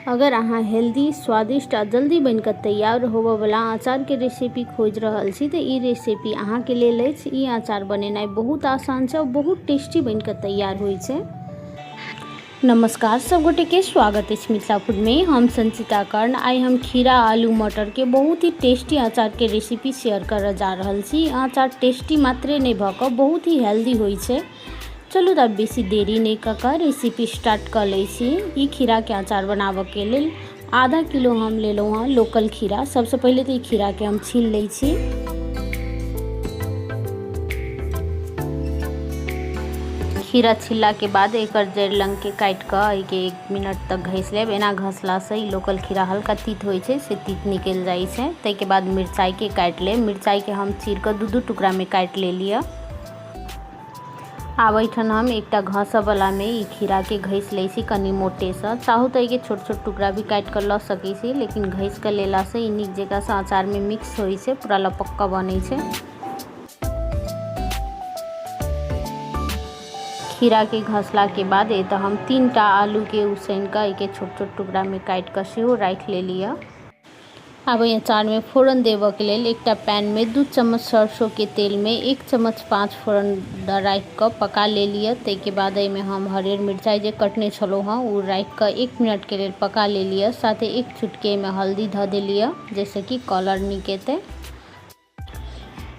अगर अहाँ हेल्दी, स्वादिष्ट आ जल्दी बनकर तैयार होबय वाला अचार के रेसिपी खोज रहल छी तऽ ई रेसिपी अहाँ के लेल अछि। ई अचार बनेनाइ बहुत आसान छै और बहुत टेस्टी बनकर तैयार होइ छै। नमस्कार सब गोटे के स्वागत अछि मिथिला फूड में। हम संचिता कर्ण आइ हम खीरा आलू मटर के बहुत ही टेस्टी अचार के रेसिपी शेयर करऽ जा रहल छी। अचार टेस्टी मात्रे नहीं भऽ कऽ बहुत ही हेल्दी होइ छै। चलू तब बेसी देरी नहीं कऽ कऽ रेसिपी स्टार्ट कर लै छी। ई खीरा के अचार बनाबऽ के लेल आधा किलो हम लेलहुँ हँ लोकल खीरा। सबसे पहले तो ई खीरा के हम छील लै छी। खीरा छिलला के बाद एकर जड़ लंग के काट कऽ एके 1 मिनट तक घस लेब। एना घसला से ई लोकल खीरा हल्का तीत होइ छै, से तीत निकल जाइ छै। ताहिके बाद मिरचाई के काट लेब। मिरचाई के हम चीर कऽ दू टुकड़ा में काट ले लिया। आब एठन हम एकटा घसऽ वाला में ई खीरा के घस लै छी कनी मोटे से। चाहू तो एके छोट छोट टुकड़ा भी काट कर लऽ सकै छी, लेकिन घस के लेला से ई नीक जकाँ से अचार में मिक्स होइ छै, पूरा लपक्का बनै छै। खीरा के घसला के बाद एतऽ हम 3टा आलू के उसन कऽ एके छोट छोट टुकड़ा में काट कऽ सेहो राख ले लिया। अब अचार में फोरन देबऽ के लेल एकटा पैन में 2 चम्मच सरसों के तेल में 1 चम्मच 5 फोरन राख कऽ पका ले लिया। ताहिके बाद एहिमे हम हरियर मिरचाई जे कटने छलहुँ हँ ओ राख कऽ 1 मिनट के लेल पका ले लिया। साथे 1 चुटकी में हल्दी धऽ देलिए, जैसे कि कलर नीक एतै।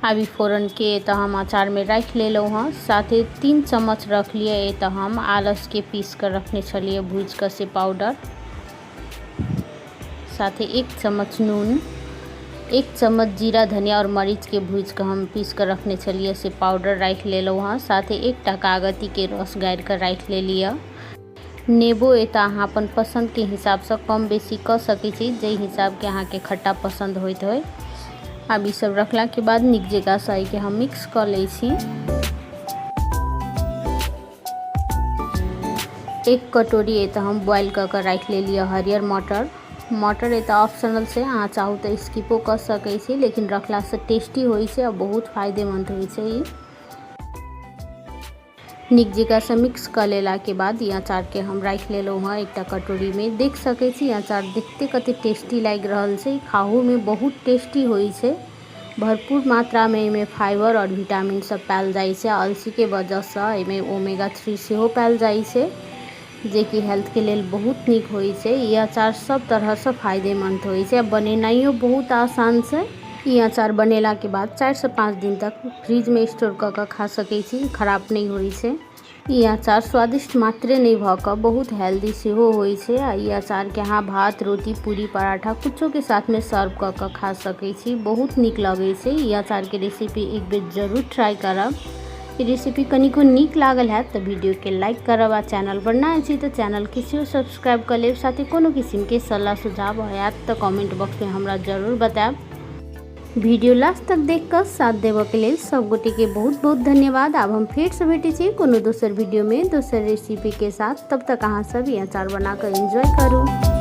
अब ई फोरन के एतऽ हम अचार में राख लेलहुँ हँ। साथे 3 चम्मच रख लिए एतऽ हम आलस के पीस कर रखने छलिए भूज कऽ से पाउडर। साथे 1 चम्मच नून, 1 चम्मच जीरा धनिया और मरीच के भूज के हम पीस कर रखने छलिए से पाउडर राख लेलहुँ हँ। साथे 1 कागती के रस गारि कर राख ले लिया। नेबो एतऽ अहाँ अपन पसंद के हिसाब से कम बेसी कऽ सकै छी, जे हिसाब के अहाँ के खट्टा पसंद होइत होय। अब ई सब रखला के बाद नीक जकाँ से के हम मिक्स कऽ लै छी। 1 कटोरी एतऽ हम बॉयल कऽ के राख ले लिया हरियर मटर। मटर एतऽ ऑप्शनल छै, अहाँ चाहू तो स्किपो कर सकै छी, लेकिन रखला से टेस्टी होइ छै और बहुत फायदेमंद होइ छै। ई नीक जकाँ से मिक्स कर लेला के बाद ई अचार के हम राख लेलहुँ हँ एकटा कटोरी में। देख सकै छी अचार देखते कते टेस्टी लाग रहल छै। खाहू में बहुत टेस्टी होइ छै। भरपूर मात्रा में एमे फाइबर और विटामिन सब पायल जाइ छै। अलसी के वजह से एमे ओमेगा 3 सेहो पायल जाइ छै, जे कि हेल्थ के लेल बहुत नीक होइ छै। ई अचार सब तरह से फायदेमंद होइ छै। बनेनाइयो बहुत आसान छै। ई अचार बनेला के बाद 4 से 5 दिन तक फ्रिज में स्टोर कऽ के खा सकै छी, खराब नहीं होइ छै। ई अचार स्वादिष्ट मात्रे नहीं भऽ कऽ बहुत हेल्दी सेहो होइ छै। आ ई अचार के अहाँ भात, रोटी, पूरी, पराठा कुछो के साथ में सर्व कऽ के खा सकै छी, बहुत नीक लगै छै। ई अचार के रेसिपी एक बेर जरूर ट्राई करब। ई रेसिपी कनिको नीक लागल हैत तऽ वीडियो के लाइक करब आ चैनल पर नया छी तऽ चैनल के सेहो सब्सक्राइब कर लेब। साथे कोनो किस्म के सलाह सुझाव हैत तऽ कमेंट बॉक्स में हमरा जरूर बताएब। वीडियो लास्ट तक देख कर साथ देबऽ के लेल सब गोटे के बहुत बहुत धन्यवाद। अब हम फेर से भेटै छी कोनो दोसर वीडियो में दोसर रेसिपी के साथ। तब तक अहाँ सब ई अचार बना कर एंजॉय करू।